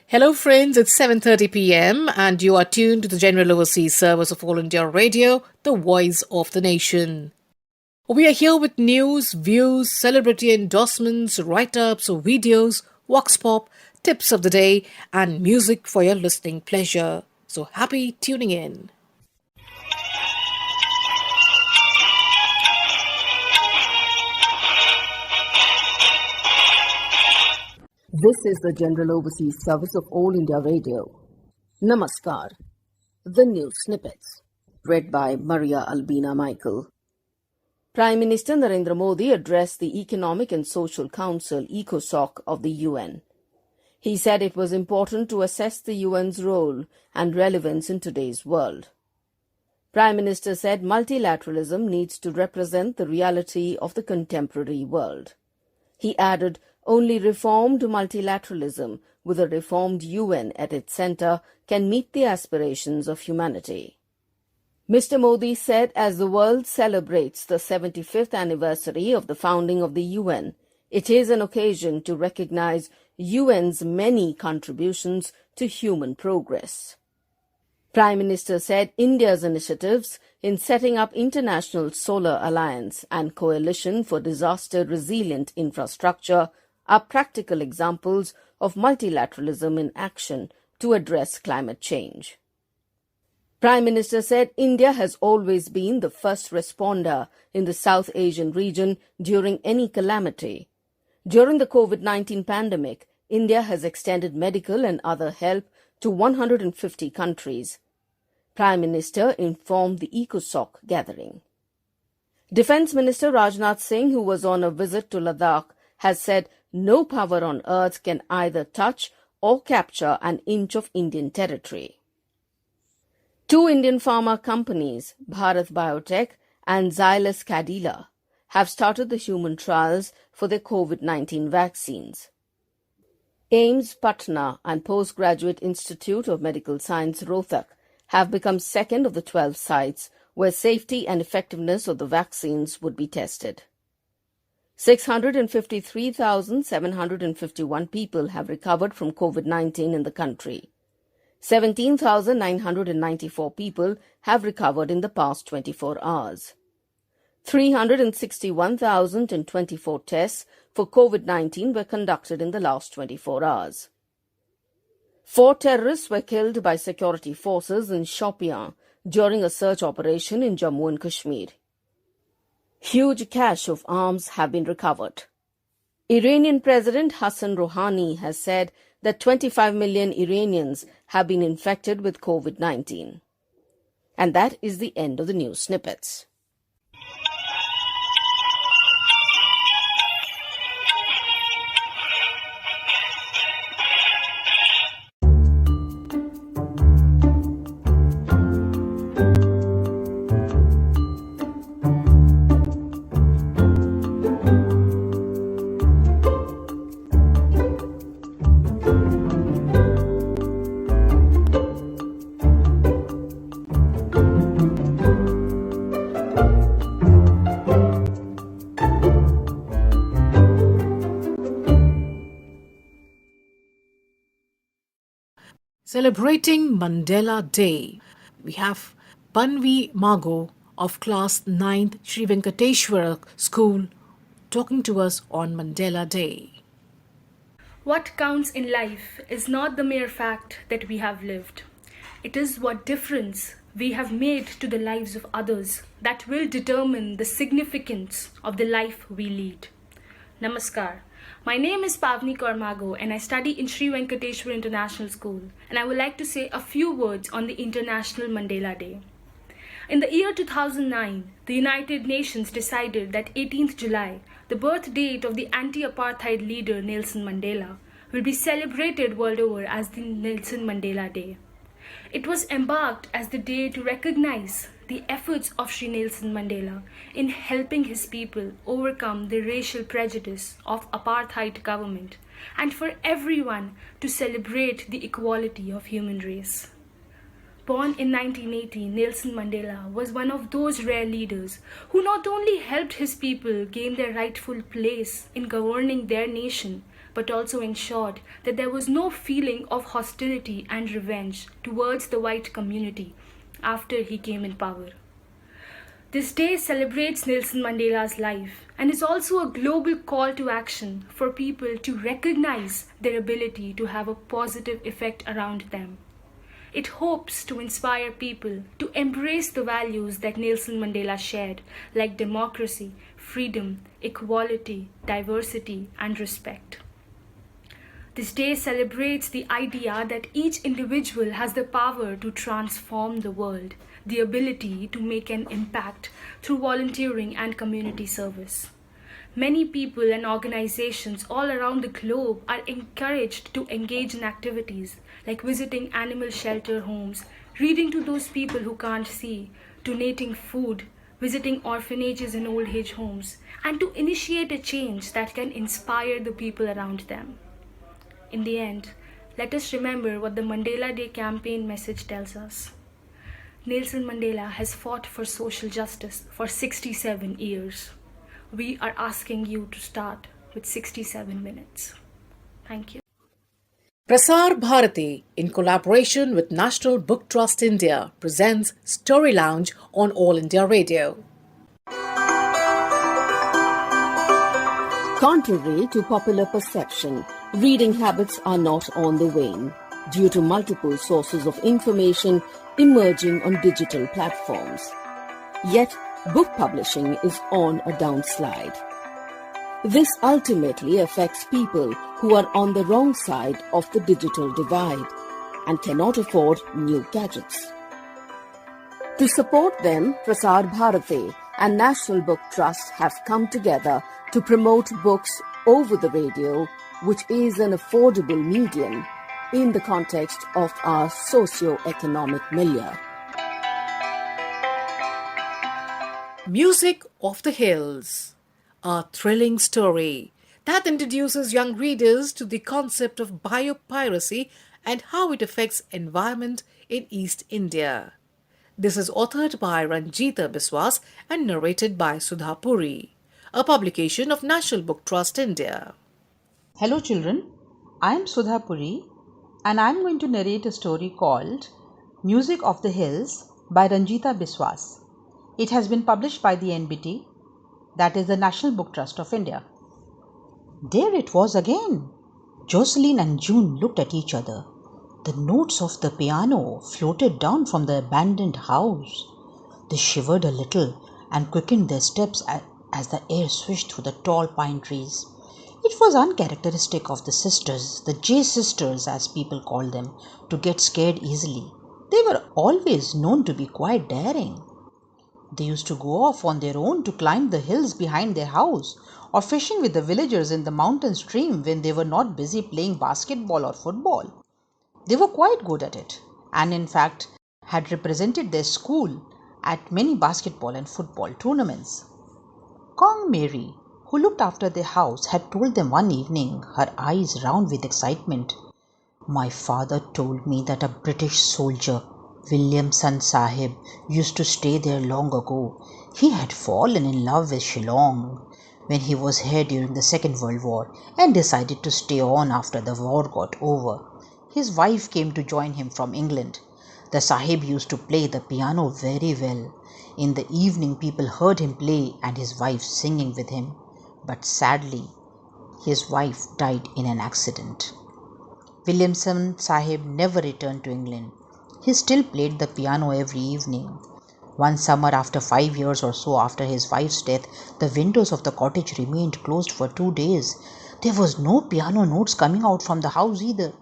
Hello friends, it's 7:30 p.m. and you are tuned to the General Overseas Service of All India Radio, the voice of the nation. We are here with news, views, celebrity endorsements, write-ups, videos, vox pop, tips of the day and music for your listening pleasure. So happy tuning in. This is the General Overseas Service of All India Radio. Namaskar. The News Snippets. Read by Maria Albina Michael. Prime Minister Narendra Modi addressed the Economic and Social Council ECOSOC of the UN. He said it was important to assess the UN's role and relevance in today's world. Prime Minister said multilateralism needs to represent the reality of the contemporary world. He added, only reformed multilateralism with a reformed UN at its center can meet the aspirations of humanity. Mr. Modi said as the world celebrates the 75th anniversary of the founding of the UN, it is an occasion to recognize UN's many contributions to human progress. Prime Minister said India's initiatives in setting up International Solar Alliance and Coalition for Disaster-Resilient Infrastructure are practical examples of multilateralism in action to address climate change. Prime Minister said India has always been the first responder in the South Asian region during any calamity. During the COVID-19 pandemic, India has extended medical and other help to 150 countries. Prime Minister informed the ECOSOC gathering. Defence Minister Rajnath Singh, who was on a visit to Ladakh, has said no power on earth can either touch or capture an inch of Indian territory. Two Indian pharma companies, Bharat Biotech and Xylus Cadila, have started the human trials for their COVID-19 vaccines. AIIMS Patna and Postgraduate Institute of Medical Science Rohtak have become second of the 12 sites where safety and effectiveness of the vaccines would be tested. 653,751 people have recovered from COVID-19 in the country. 17,994 people have recovered in the past 24 hours. 361,024 tests for COVID-19 were conducted in the last 24 hours. 4 terrorists were killed by security forces in Shopian during a search operation in Jammu and Kashmir. Huge cache of arms have been recovered. Iranian President Hassan Rouhani has said that 25 million Iranians have been infected with COVID-19. And that is the end of the news snippets. Celebrating Mandela Day, we have Banvi Mago of class 9th Sri Venkateshwara School talking to us on Mandela Day. What counts in life is not the mere fact that we have lived. It is what difference we have made to the lives of others that will determine the significance of the life we lead. Namaskar. My name is Pavni Kormago and I study in Sri Venkateshwara International School, and I would like to say a few words on the International Mandela Day. In the year 2009, the United Nations decided that 18th July, the birth date of the anti-apartheid leader Nelson Mandela, will be celebrated world over as the Nelson Mandela Day. It was embarked as the day to recognize the efforts of Sri Nelson Mandela in helping his people overcome the racial prejudice of apartheid government, and for everyone to celebrate the equality of human race. Born in 1980, Nelson Mandela was one of those rare leaders who not only helped his people gain their rightful place in governing their nation, but also ensured that there was no feeling of hostility and revenge towards the white community after he came in power. This day celebrates Nelson Mandela's life and is also a global call to action for people to recognize their ability to have a positive effect around them. It hopes to inspire people to embrace the values that Nelson Mandela shared, like democracy, freedom, equality, diversity, and respect. This day celebrates the idea that each individual has the power to transform the world, the ability to make an impact through volunteering and community service. Many people and organizations all around the globe are encouraged to engage in activities like visiting animal shelter homes, reading to those people who can't see, donating food, visiting orphanages and old age homes, and to initiate a change that can inspire the people around them. In the end, let us remember what the Mandela Day campaign message tells us. Nelson Mandela has fought for social justice for 67 years. We are asking you to start with 67 minutes. Thank you. Prasar Bharati, in collaboration with National Book Trust India, presents Story Lounge on All India Radio. Contrary to popular perception, reading habits are not on the wane due to multiple sources of information emerging on digital platforms. Yet, book publishing is on a downslide. This ultimately affects people who are on the wrong side of the digital divide and cannot afford new gadgets. To support them, Prasar Bharati and National Book Trust have come together to promote books over the radio, which is an affordable medium in the context of our socio-economic milieu. Music of the Hills, a thrilling story that introduces young readers to the concept of biopiracy and how it affects environment in East India. This is authored by Ranjita Biswas and narrated by Sudha Puri, a publication of National Book Trust India. Hello children, I am Sudha Puri and I am going to narrate a story called Music of the Hills by Ranjita Biswas. It has been published by the NBT, that is the National Book Trust of India. There it was again. Jocelyn and June looked at each other. The notes of the piano floated down from the abandoned house. They shivered a little and quickened their steps as the air swished through the tall pine trees. It was uncharacteristic of the sisters, the J sisters as people called them, to get scared easily. They were always known to be quite daring. They used to go off on their own to climb the hills behind their house or fishing with the villagers in the mountain stream when they were not busy playing basketball or football. They were quite good at it and in fact had represented their school at many basketball and football tournaments. Kong Mary, who looked after their house, had told them one evening, her eyes round with excitement, "My father told me that a British soldier, Williamson Sahib, used to stay there long ago. He had fallen in love with Shillong when he was here during the Second World War and decided to stay on after the war got over. His wife came to join him from England. The Sahib used to play the piano very well. In the evening people heard him play and his wife singing with him. But sadly, his wife died in an accident. Williamson Sahib never returned to England. He still played the piano every evening. One summer, after 5 years or so after his wife's death, the windows of the cottage remained closed for 2 days. There was no piano notes coming out from the house either.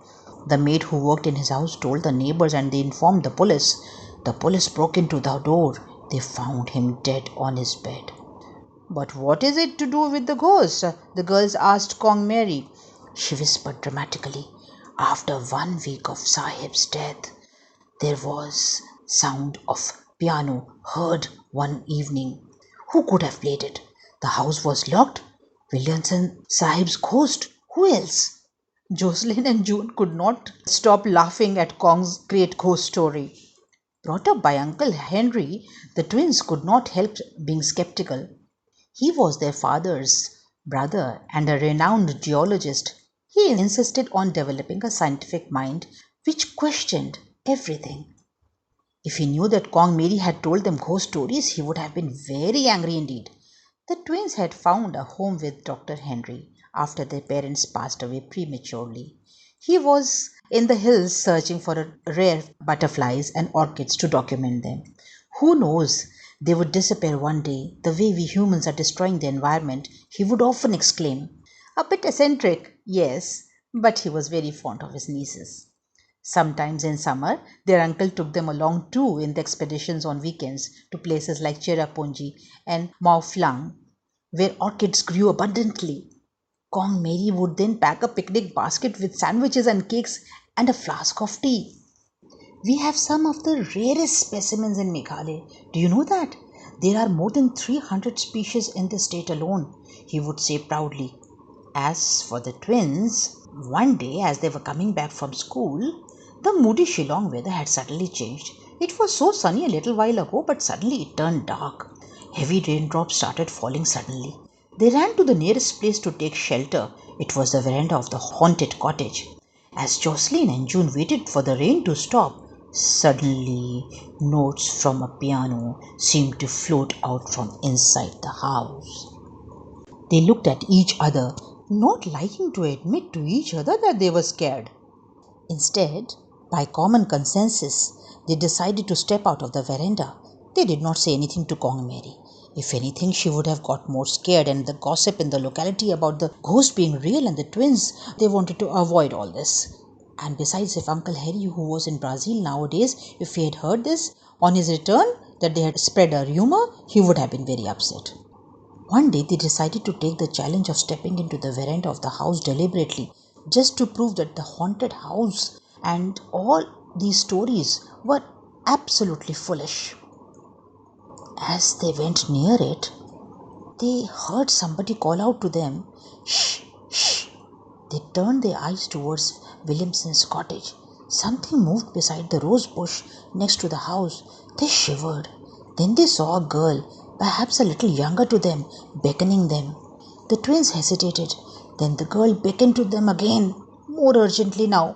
The maid who worked in his house told the neighbors and they informed the police. The police broke into the door. They found him dead on his bed." "But what is it to do with the ghost?" the girls asked Kong Mary. She whispered dramatically, "After 1 week of Sahib's death, there was sound of piano heard one evening. Who could have played it? The house was locked. Williamson Sahib's ghost. Who else?" Jocelyn and June could not stop laughing at Kong's great ghost story. Brought up by Uncle Henry, the twins could not help being skeptical. He was their father's brother and a renowned geologist. He insisted on developing a scientific mind which questioned everything. If he knew that Kong Mary had told them ghost stories, he would have been very angry indeed. The twins had found a home with Dr. Henry after their parents passed away prematurely. He was in the hills searching for rare butterflies and orchids to document them. Who knows, they would disappear one day, the way we humans are destroying the environment, he would often exclaim. A bit eccentric, yes, but he was very fond of his nieces. Sometimes in summer, their uncle took them along too in the expeditions on weekends to places like Cherrapunji and Mauflang, where orchids grew abundantly. Kong Mary would then pack a picnic basket with sandwiches and cakes and a flask of tea. We have some of the rarest specimens in Meghalaya. Do you know that? There are more than 300 species in the state alone, he would say proudly. As for the twins, one day as they were coming back from school, the moody Shillong weather had suddenly changed. It was so sunny a little while ago, but suddenly it turned dark. Heavy raindrops started falling suddenly. They ran to the nearest place to take shelter. It was the veranda of the haunted cottage. As Jocelyn and June waited for the rain to stop, suddenly notes from a piano seemed to float out from inside the house. They looked at each other, not liking to admit to each other that they were scared. Instead, by common consensus, they decided to step out of the veranda. They did not say anything to Kong Mary. If anything, she would have got more scared, and the gossip in the locality about the ghost being real and the twins, they wanted to avoid all this. And besides, if Uncle Harry, who was in Brazil nowadays, if he had heard this on his return, that they had spread a rumor, he would have been very upset. One day they decided to take the challenge of stepping into the veranda of the house deliberately, just to prove that the haunted house and all these stories were absolutely foolish. As they went near it, they heard somebody call out to them, "Shh, shh." They turned their eyes towards Williamson's cottage. Something moved beside the rose bush next to the house. They shivered. Then they saw a girl, perhaps a little younger to them, beckoning them. The twins hesitated. Then the girl beckoned to them again, more urgently now.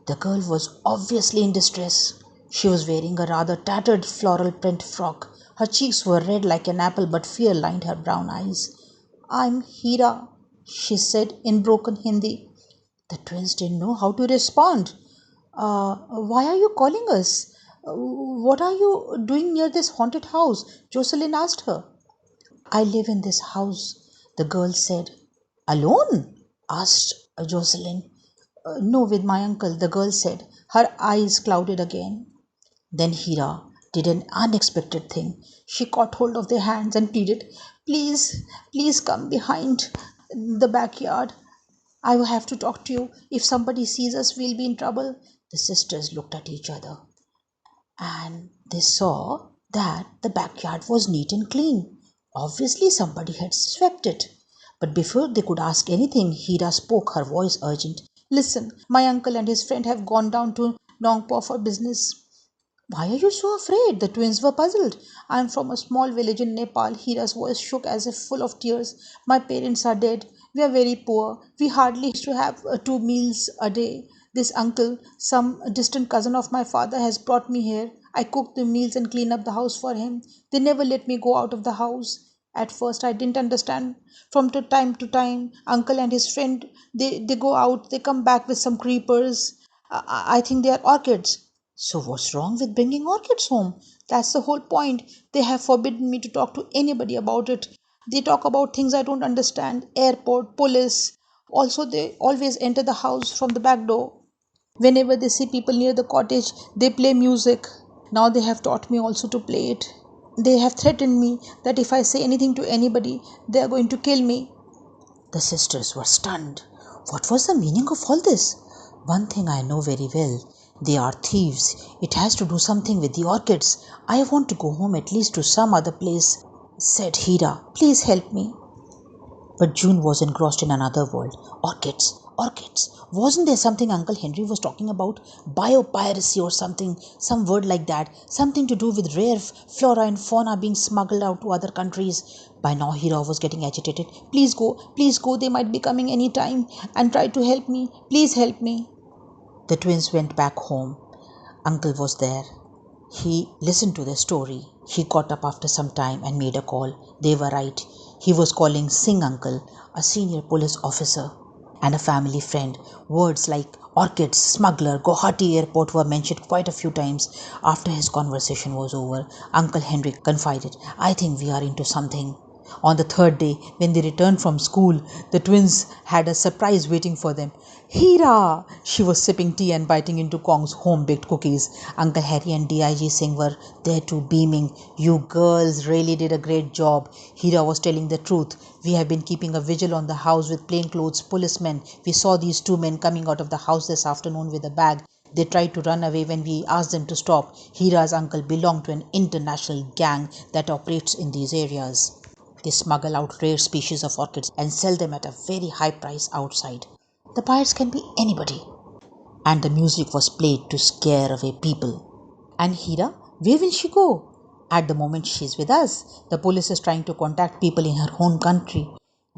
The girl was obviously in distress. She was wearing a rather tattered floral print frock. Her cheeks were red like an apple, but fear lined her brown eyes. "I'm Hira," she said in broken Hindi. The twins didn't know how to respond. Why are you calling us? What are you doing near this haunted house?" Jocelyn asked her. "I live in this house," the girl said. "Alone?" asked Jocelyn. "No, with my uncle," the girl said. Her eyes clouded again. Then Hira did an unexpected thing. She caught hold of their hands and pleaded, "Please, please come behind the backyard. I will have to talk to you. If somebody sees us, we'll be in trouble." The sisters looked at each other and they saw that the backyard was neat and clean. Obviously, somebody had swept it. But before they could ask anything, Hira spoke, her voice urgent. "Listen, my uncle and his friend have gone down to Nongpo for business." "Why are you so afraid?" The twins were puzzled. "I am from a small village in Nepal." Hira's voice shook as if full of tears. "My parents are dead. We are very poor. We hardly used to have 2 meals a day. This uncle, some distant cousin of my father, has brought me here. I cook the meals and clean up the house for him. They never let me go out of the house. At first, I didn't understand. From time to time, uncle and his friend, they go out, they come back with some creepers. I think they are orchids." "So what's wrong with bringing orchids home?" "That's the whole point. They have forbidden me to talk to anybody about it. They talk about things I don't understand. Airport, police. Also, they always enter the house from the back door. Whenever they see people near the cottage, they play music. Now they have taught me also to play it. They have threatened me that if I say anything to anybody, they are going to kill me." The sisters were stunned. What was the meaning of all this? "One thing I know very well. They are thieves. It has to do something with the orchids. I want to go home at least to some other place," said Hira. "Please help me." But June was engrossed in another world. Orchids, Orchids. Wasn't there something Uncle Henry was talking about? Biopiracy or something, some word like that. Something to do with rare flora and fauna being smuggled out to other countries. By now Hira was getting agitated. Please go, they might be coming any time, and try to help me. Please help me. The twins went back home. Uncle was there. He listened to the story. He got up after some time and made a call. They were right. He was calling Singh Uncle, a senior police officer and a family friend. Words like orchids, smuggler, Guwahati airport were mentioned quite a few times. After his conversation was over, Uncle Henry confided, I think we are into something. On the third day, when they returned from school, the twins had a surprise waiting for them. Hira! She was sipping tea and biting into Kong's home-baked cookies. Uncle Harry and D.I.G. Singh were there too, beaming. You girls really did a great job. Hira was telling the truth. We have been keeping a vigil on the house with plainclothes policemen. We saw these two men coming out of the house this afternoon with a bag. They tried to run away when we asked them to stop. Hira's uncle belonged to an international gang that operates in these areas. They smuggle out rare species of orchids and sell them at a very high price outside. The buyers can be anybody. And the music was played to scare away people. And Hira, where will she go? At the moment she is with us. The police is trying to contact people in her own country.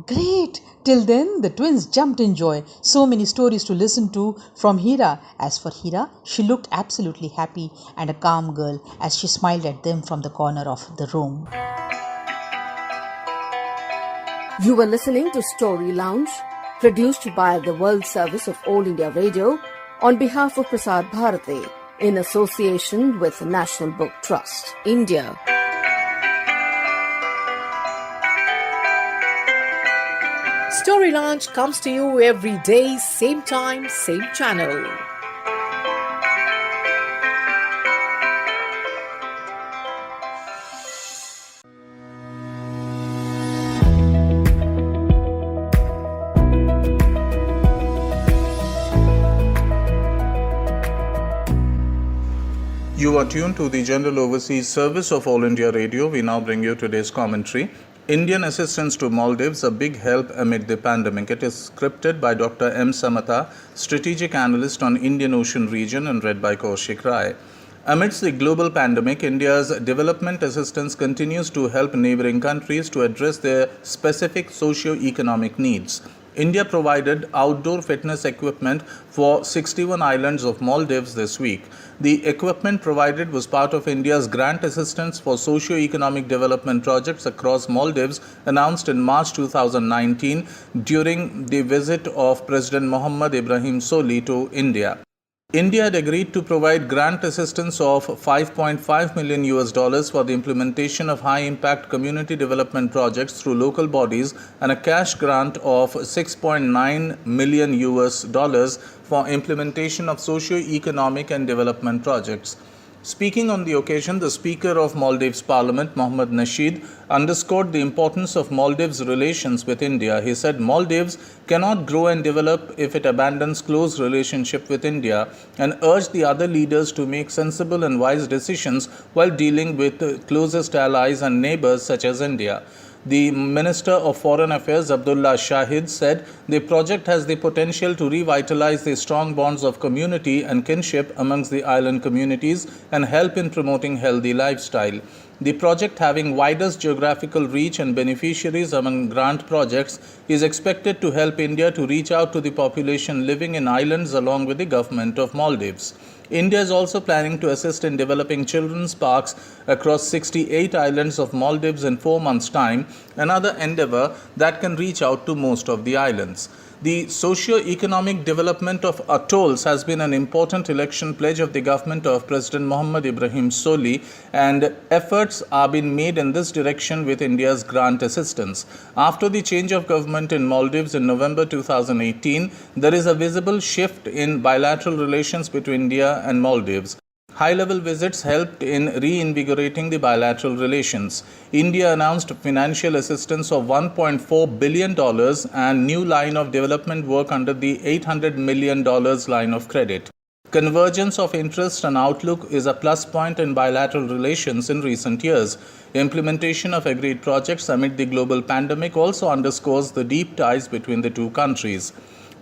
Great! Till then, the twins jumped in joy. So many stories to listen to from Hira. As for Hira, she looked absolutely happy and a calm girl as she smiled at them from the corner of the room. You were listening to Story Lounge, produced by the World Service of All India Radio on behalf of Prasar Bharati in association with National Book Trust, India. Story Launch comes to you every day, same time, same channel. You are tuned to the General Overseas Service of All India Radio. We now bring you today's commentary. Indian assistance to Maldives, a big help amid the pandemic. It is scripted by Dr. M. Samatha, strategic analyst on Indian Ocean region, and read by Kaushik Rai. Amidst the global pandemic, India's development assistance continues to help neighboring countries to address their specific socio-economic needs. India provided outdoor fitness equipment for 61 islands of Maldives this week. The equipment provided was part of India's grant assistance for socio-economic development projects across Maldives announced in March 2019 during the visit of President Mohammad Ibrahim Soli to India. India had agreed to provide grant assistance of $5.5 million for the implementation of high-impact community development projects through local bodies and a cash grant of $6.9 million for implementation of socio-economic and development projects. Speaking on the occasion, the Speaker of Maldives Parliament, Mohammad Nasheed, underscored the importance of Maldives' relations with India. He said Maldives cannot grow and develop if it abandons close relationship with India, and urged the other leaders to make sensible and wise decisions while dealing with the closest allies and neighbors such as India. The Minister of Foreign Affairs, Abdullah Shahid, said the project has the potential to revitalize the strong bonds of community and kinship amongst the island communities and help in promoting healthy lifestyle. The project, having widest geographical reach and beneficiaries among grant projects, is expected to help India to reach out to the population living in islands along with the government of Maldives. India is also planning to assist in developing children's parks across 68 islands of Maldives in 4 months' time, another endeavor that can reach out to most of the islands. The socio-economic development of atolls has been an important election pledge of the government of President Mohammad Ibrahim Soli, and efforts are being made in this direction with India's grant assistance. After the change of government in Maldives in November 2018, there is a visible shift in bilateral relations between India and Maldives. High-level visits helped in reinvigorating the bilateral relations. India announced financial assistance of $1.4 billion and new line of development work under the $800 million line of credit. Convergence of interest and outlook is a plus point in bilateral relations in recent years. Implementation of agreed projects amid the global pandemic also underscores the deep ties between the two countries.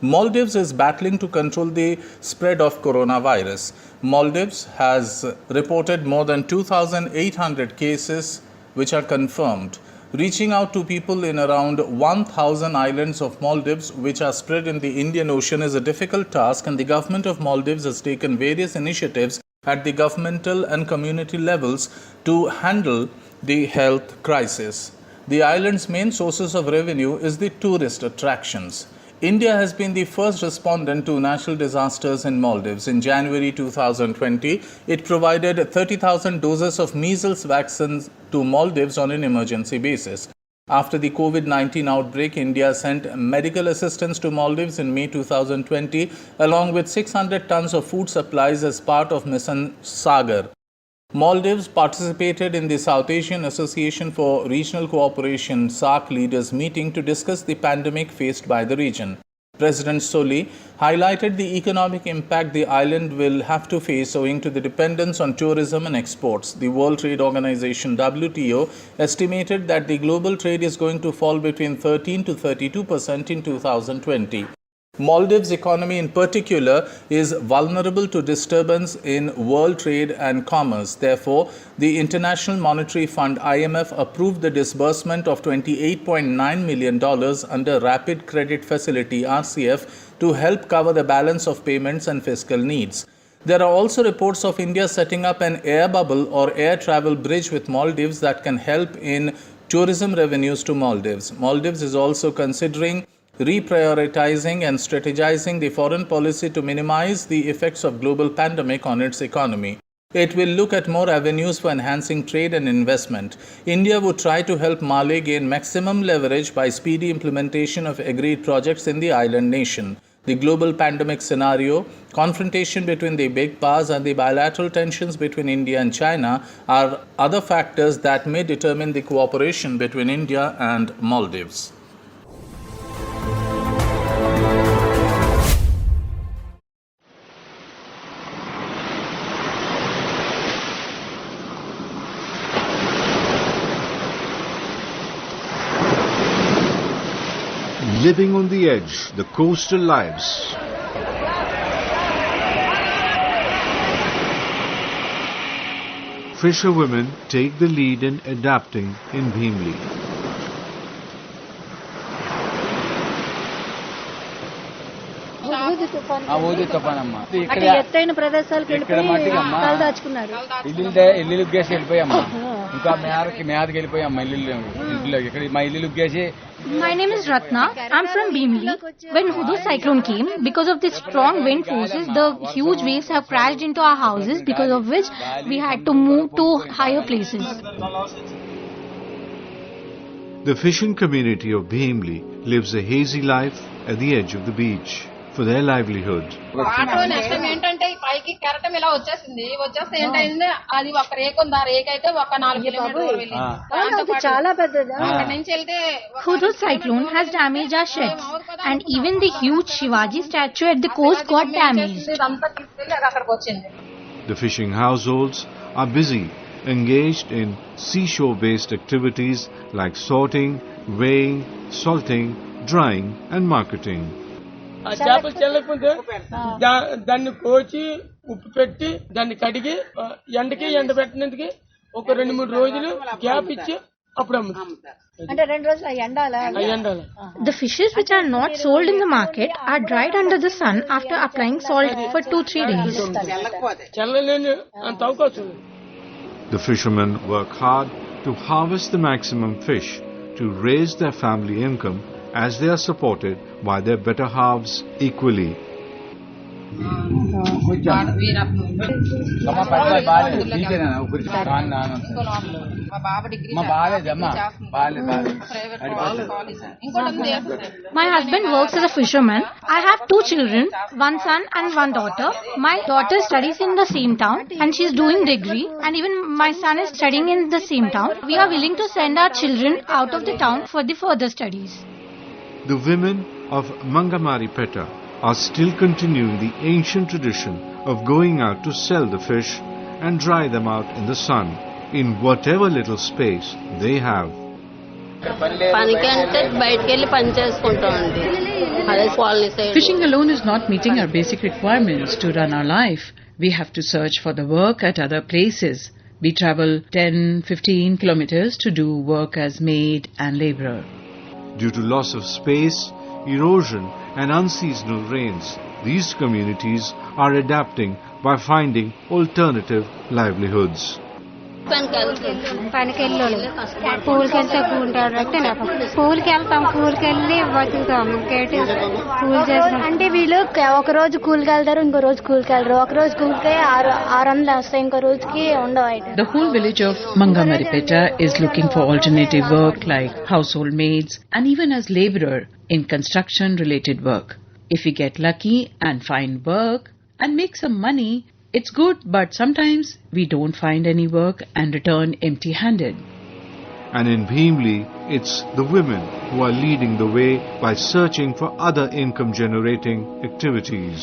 Maldives is battling to control the spread of coronavirus. Maldives has reported more than 2,800 cases which are confirmed. Reaching out to people in around 1,000 islands of Maldives which are spread in the Indian Ocean is a difficult task, and the government of Maldives has taken various initiatives at the governmental and community levels to handle the health crisis. The island's main sources of revenue is the tourist attractions. India has been the first respondent to natural disasters in Maldives. In January 2020, it provided 30,000 doses of measles vaccines to Maldives on an emergency basis. After the COVID-19 outbreak, India sent medical assistance to Maldives in May 2020, along with 600 tons of food supplies as part of Mission Sagar. Maldives participated in the South Asian Association for Regional Cooperation (SAARC) leaders meeting to discuss the pandemic faced by the region. President Soli highlighted the economic impact the island will have to face owing to the dependence on tourism and exports. The World Trade Organization (WTO) estimated that the global trade is going to fall between 13 to 32% in 2020. Maldives' economy in particular is vulnerable to disturbance in world trade and commerce. Therefore, the International Monetary Fund (IMF) approved the disbursement of $28.9 million under Rapid Credit Facility (RCF) to help cover the balance of payments and fiscal needs. There are also reports of India setting up an air bubble or air travel bridge with Maldives that can help in tourism revenues to Maldives. Maldives is also considering reprioritizing and strategizing the foreign policy to minimize the effects of global pandemic on its economy. It will look at more avenues for enhancing trade and investment. India would try to help Mali gain maximum leverage by speedy implementation of agreed projects in the island nation. The global pandemic scenario, confrontation between the big powers, and the bilateral tensions between India and China are other factors that may determine the cooperation between India and Maldives. Living on the edge, the coastal lives. Fisherwomen take the lead in adapting in Bhimli. అంటే ఎత్తైన ప్రదేశాలకు వెళ్ళిపోయి తల దాచుకున్నారు. ఇల్లు గేసి వెళ్ళిపోయామ్మా, ఇంకా మేదకి వెళ్ళిపోయామ్మా ఇల్లు ఇక్కడ మా ఇల్లు గేసి. My name is Ratna. I'm from Bhimli. When Hudhud cyclone came, because of the strong wind forces, the huge waves have crashed into our houses, because of which we had to move to higher places. The fishing community of Bhimli lives a hazy life at the edge of the beach for their livelihood. ఏంటంటే పైకి కెరటం ఇలా వచ్చేస్తే ఏంటంటే అది ఒక రేకు ఉంది, ఆ రేక్ అయితే ఒక 4 కిలోమీటర్లు వెళ్ళింది. చాలా పెద్దదా. అక్కడ నుంచి వెళ్తే Hudhud cyclone has damaged our sheds, and even the huge Shivaji statue at the coast got damaged. ఇదంతా తీసుకెళ్లి అక్కడికి వచ్చింది. The fishing households are busy, engaged in seashore-based activities like sorting, weighing, salting, drying and marketing. ఆ చేపలు చెల్లకుంటే దాన్ని కోచి ఉప్పు పెట్టి దాన్ని కడిగి ఎండ పెట్టినందుకు ఒక 2-3 రోజులు గ్యాప్ ఇచ్చి అప్పుడు అమ్ముతాం. అంటే 2 రోజులు ఎండాలా? The fishes which are not sold in the market are dried under the sun after applying salt for 2-3 days. చెల్లలేని అంత అవకాశం. The fishermen work hard to harvest the maximum fish to raise their family income, as they are supported by their better halves equally. My husband works as a fisherman. I have 2 children, 1 son and 1 daughter. My daughter studies in the same town and she is doing degree, and even my son is studying in the same town. We are willing to send our children out of the town for the further studies. The women of Mangamaripeta are still continuing the ancient tradition of going out to sell the fish and dry them out in the sun in whatever little space they have. పనికంటే బయటికి వెళ్ళి పని చేసుకుంటామండి. అదే colony side. Fishing alone is not meeting our basic requirements to run our life. We have to search for the work at other places. We travel 10-15 kilometers to do work as maid and laborer. Due to loss of space, erosion and unseasonal rains, these communities are adapting by finding alternative livelihoods. పనికి వెళ్ళి కూలికి వెళ్తే కూలికి వెళ్తాం, కూలికి వెళ్ళి బతుకుతాం. కూలి చేస్తాం అంటే వీళ్ళు ఒక రోజు కూలికి వెళ్తారు, ఇంకో రోజు కూలికి వెళ్తారు. ఒక రోజు కూలికి 600 వస్తాయి, ఇంకో రోజుకి ఉండవు. The whole village of Mangamaripeta is looking for alternative work like household maids and even as laborer in construction related work. If we get lucky and find work and make some money, it's good, but sometimes we don't find any work and return empty-handed. And in Bhimli, it's the women who are leading the way by searching for other income-generating activities.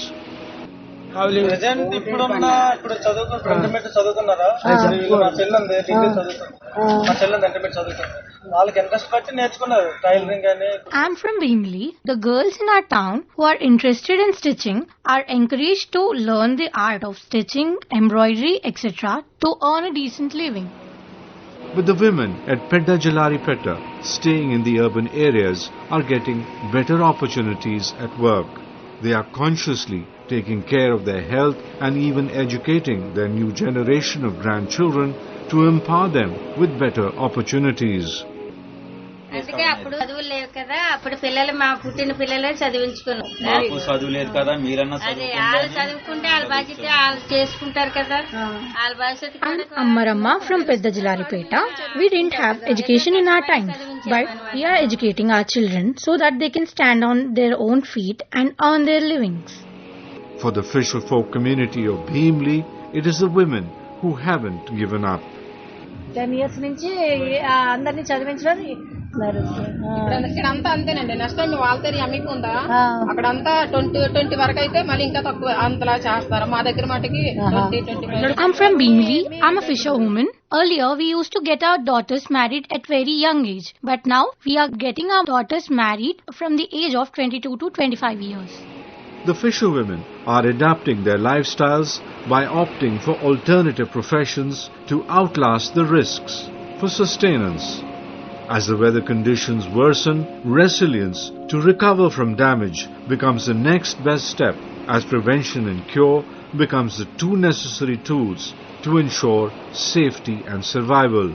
I'm from Bhimli. The girls in our town who are interested in stitching are encouraged to learn the art of stitching, embroidery, etc. to earn a decent living. But the women at Pedda Jalaripeta, staying in the urban areas, are getting better opportunities at work. They are consciously taking care of their health and even educating their new generation of grandchildren to empower them with better opportunities. అందుకే అప్పుడు చదువులు లేవు కదా, అప్పుడు పిల్లలు మా పుట్టిన పిల్లలే చదివించుకున్నాం. చదువు లేదు కదా, మీరన్నా అదే వాళ్ళు చదువుకుంటే వాళ్ళ బాధ్యత వాళ్ళు చేసుకుంటారు కదా, వాళ్ళ బాధ్యత. I'm Ammaramma from Pedda Jalaripeta. We didn't have education in our times, but we are educating our children so that they can stand on their own feet and earn their livings. For the fisher folk community of Bhimli, it is the women who haven't given up. 10 years నుంచి అందరినీ చదివించడం ఇక్కడంతా అంతేనండి. Next time వాళ్ళతో అమ్మికుందా అక్కడంతా 20 వరకు అయితే మళ్ళీ ఇంకా తక్కువ అంతలా చేస్తారు. మా దగ్గర మటుకి 20-25. I'm from Bhimli. I'm a fisherwoman. Earlier, we used to get our daughters married at very young age, but now we are getting our daughters married from the age of 22 to 25 years. The fisherwomen are adapting their lifestyles by opting for alternative professions to outlast the risks for sustenance. As the weather conditions worsen, resilience to recover from damage becomes the next best step, as prevention and cure becomes the two necessary tools to ensure safety and survival.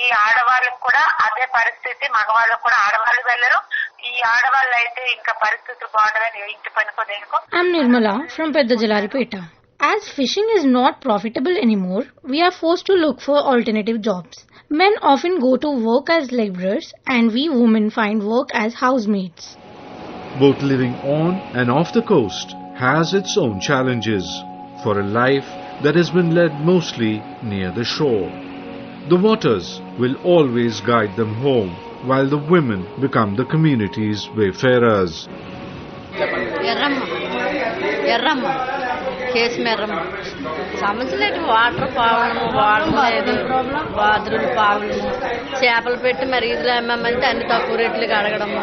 ఈ ఆడవాళ్ళకు కూడా అదే పరిస్థితి, మగవాళ్ళకు కూడా ఆడవాళ్ళు వెళ్ళరు. ఈ ఆడవాళ్ళు అయితే ఇంకా పరిస్థితులు బాగుండదని ఇంటి పనికో దేనికో. I'm Nirmala from Pedda Jalaripeta. As fishing is not profitable anymore, we are forced to look for alternative jobs. Men often go to work as laborers and we women find work as housemaids. Both living on and off the coast has its own challenges for a life that has been led mostly near the shore. The waters will always guide them home, while the women become the community's wayfarers. Erramma కేసు మెర్రమ్మ సమస్యలు water పావడము, water లేదు, bathroom పావడము, చేపలు పెట్టి మరి ఇదిలో అమ్మమంటే అన్ని తక్కువ రేట్లకి అడగడము,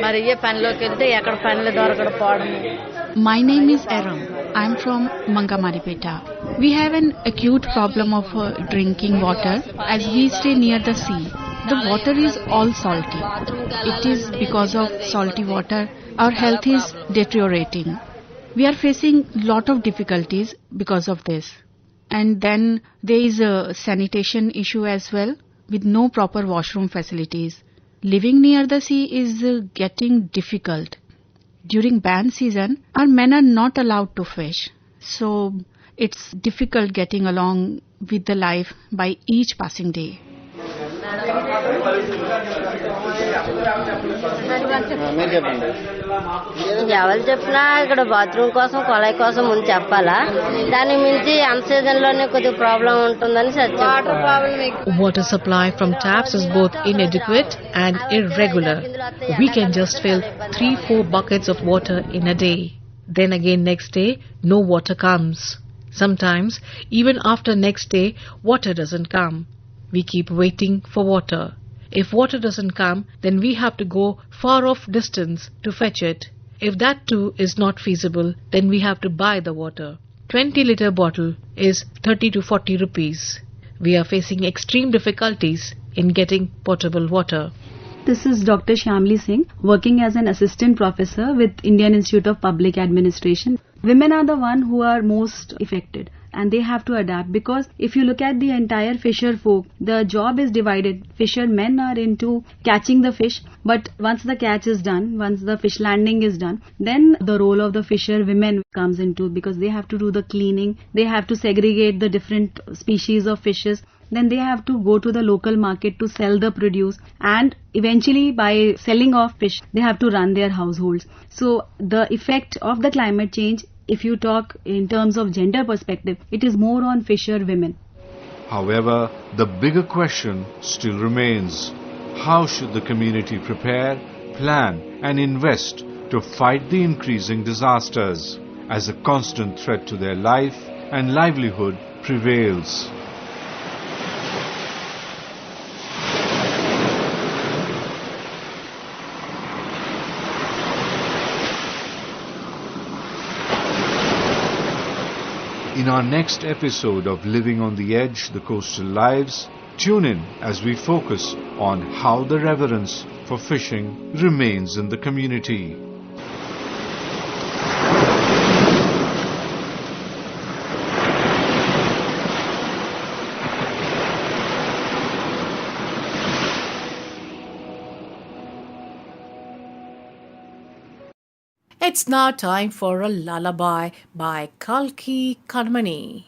మరి ఏ పనిలోకి వెళ్తే ఎక్కడ పనులు దొరకడం పోవడము. My name is Aram. I am from Mangamaripeta. We have an acute problem of drinking water as we stay near the sea. The water is all salty. It is because of salty water our health is deteriorating. We are facing lot of difficulties because of this. And then there is a sanitation issue as well, with no proper washroom facilities. Living near the sea is getting difficult. During ban season, our men are not allowed to fish. So it's difficult getting along with the life by each passing day. ఎవరు చెప్పినా ఇక్కడ bathroom కోసం కొలాయి కోసం ముందు చెప్పాలా, దాని మించి అన్ season లోనే కొద్దిగా ప్రాబ్లం ఉంటుందని water problem. Water supply from taps is both inadequate and irregular. We can just fill 3-4 buckets of water in a day. Then again next day, no water comes. Sometimes, even after next day, water doesn't come. We keep waiting for water. If water doesn't come, then we have to go far off distance to fetch it. If that too is not feasible, then we have to buy the water. 20-liter bottle is 30 to 40 rupees. We are facing extreme difficulties in getting potable water. This is Dr. Shyamli Singh, working as an assistant professor with Indian Institute of Public Administration. Women are the one who are most affected, and they have to adapt, because if you look at the entire fisher folk, the job is divided. Fishermen are into catching the fish, but once the catch is done, once the fish landing is done, then the role of the fisher women comes into, because they have to do the cleaning, they have to segregate the different species of fishes, then they have to go to the local market to sell the produce, and eventually by selling off fish, they have to run their households. So the effect of the climate change, if you talk in terms of gender perspective, it is more on fisher women. However, the bigger question still remains: how should the community prepare, plan and invest to fight the increasing disasters, as a constant threat to their life and livelihood prevails? In our next episode of Living on the Edge, The Coastal Lives, tune in as we focus on how the reverence for fishing remains in the community. It's now time for a lullaby by Kalki Karmani.